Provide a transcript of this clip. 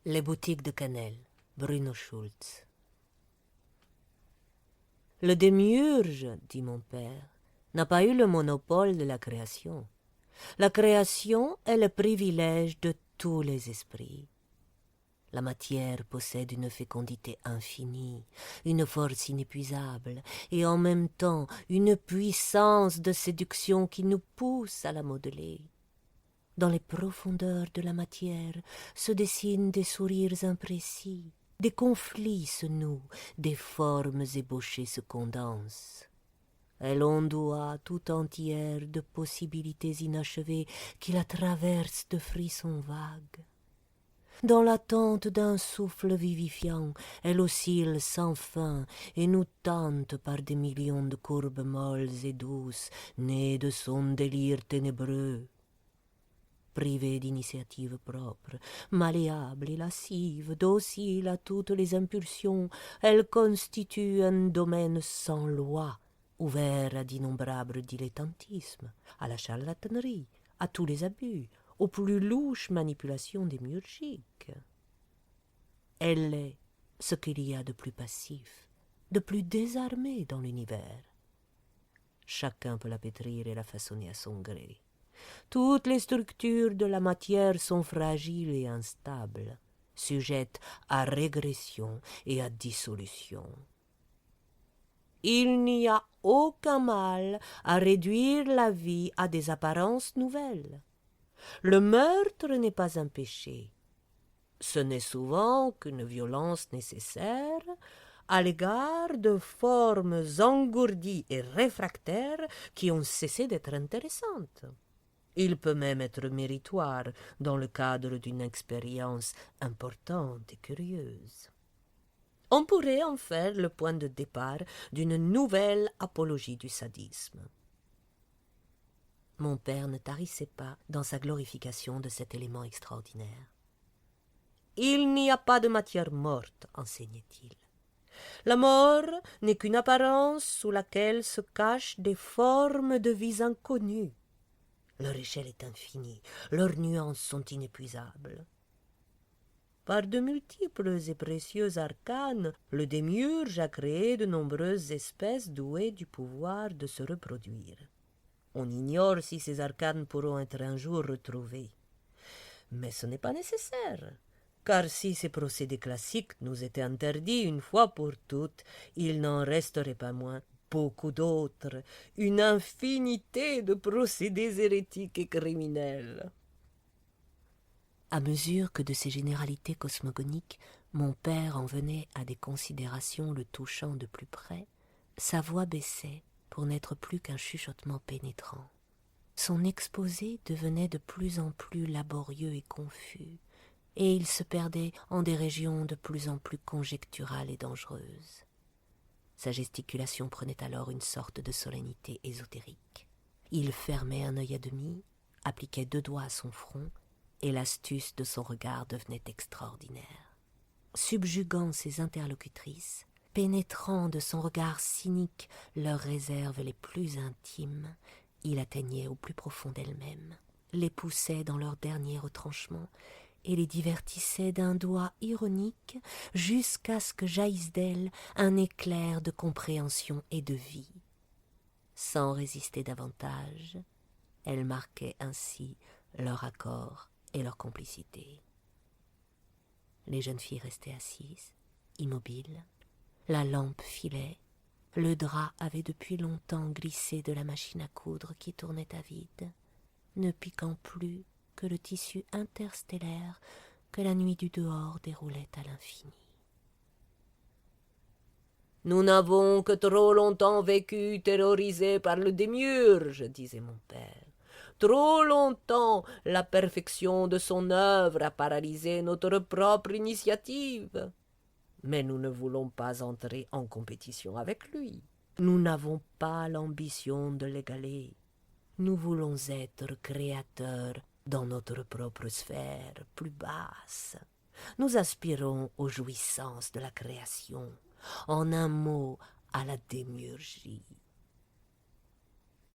Les boutiques de cannelle, Bruno Schulz. Le démiurge, dit mon père, n'a pas eu le monopole de la création. La création est le privilège de tous les esprits. La matière possède une fécondité infinie, une force inépuisable, et en même temps une puissance de séduction qui nous pousse à la modeler. Dans les profondeurs de la matière se dessinent des sourires imprécis, des conflits se nouent, des formes ébauchées se condensent. Elle ondoie tout entière de possibilités inachevées qui la traversent de frissons vagues. Dans l'attente d'un souffle vivifiant, elle oscille sans fin et nous tente par des millions de courbes molles et douces, nées de son délire ténébreux. Privée d'initiative propre, malléable et lascive, docile à toutes les impulsions, elle constitue un domaine sans loi, ouvert à d'innombrables dilettantismes, à la charlatanerie, à tous les abus, aux plus louches manipulations démiurgiques. Elle est ce qu'il y a de plus passif, de plus désarmé dans l'univers. Chacun peut la pétrir et la façonner à son gré. Toutes les structures de la matière sont fragiles et instables, sujettes à régression et à dissolution. Il n'y a aucun mal à réduire la vie à des apparences nouvelles. Le meurtre n'est pas un péché. Ce n'est souvent qu'une violence nécessaire à l'égard de formes engourdies et réfractaires qui ont cessé d'être intéressantes. Il peut même être méritoire dans le cadre d'une expérience importante et curieuse. On pourrait en faire le point de départ d'une nouvelle apologie du sadisme. Mon père ne tarissait pas dans sa glorification de cet élément extraordinaire. Il n'y a pas de matière morte, enseignait-il. La mort n'est qu'une apparence sous laquelle se cachent des formes de vies inconnues. Leur échelle est infinie, leurs nuances sont inépuisables. Par de multiples et précieux arcanes, le démiurge a créé de nombreuses espèces douées du pouvoir de se reproduire. On ignore si ces arcanes pourront être un jour retrouvés. Mais ce n'est pas nécessaire, car si ces procédés classiques nous étaient interdits une fois pour toutes, il n'en resterait pas moins beaucoup d'autres, une infinité de procédés hérétiques et criminels. À mesure que de ces généralités cosmogoniques, mon père en venait à des considérations le touchant de plus près, sa voix baissait pour n'être plus qu'un chuchotement pénétrant. Son exposé devenait de plus en plus laborieux et confus, et il se perdait en des régions de plus en plus conjecturales et dangereuses. Sa gesticulation prenait alors une sorte de solennité ésotérique. Il fermait un œil à demi, appliquait 2 doigts à son front, et l'astuce de son regard devenait extraordinaire. Subjuguant ses interlocutrices, pénétrant de son regard cynique leurs réserves les plus intimes, il atteignait au plus profond d'elles-mêmes, les poussait dans leur dernier retranchement et les divertissait d'un doigt ironique jusqu'à ce que jaillisse d'elles un éclair de compréhension et de vie. Sans résister davantage, elle marquait ainsi leur accord et leur complicité. Les jeunes filles restaient assises, immobiles. La lampe filait. Le drap avait depuis longtemps glissé de la machine à coudre qui tournait à vide, ne piquant plus que le tissu interstellaire que la nuit du dehors déroulait à l'infini. Nous n'avons que trop longtemps vécu terrorisés par le démiurge, disait mon père. Trop longtemps, la perfection de son œuvre a paralysé notre propre initiative. Mais nous ne voulons pas entrer en compétition avec lui. Nous n'avons pas l'ambition de l'égaler. Nous voulons être créateurs dans notre propre sphère plus basse. Nous aspirons aux jouissances de la création, en un mot, à la démiurgie.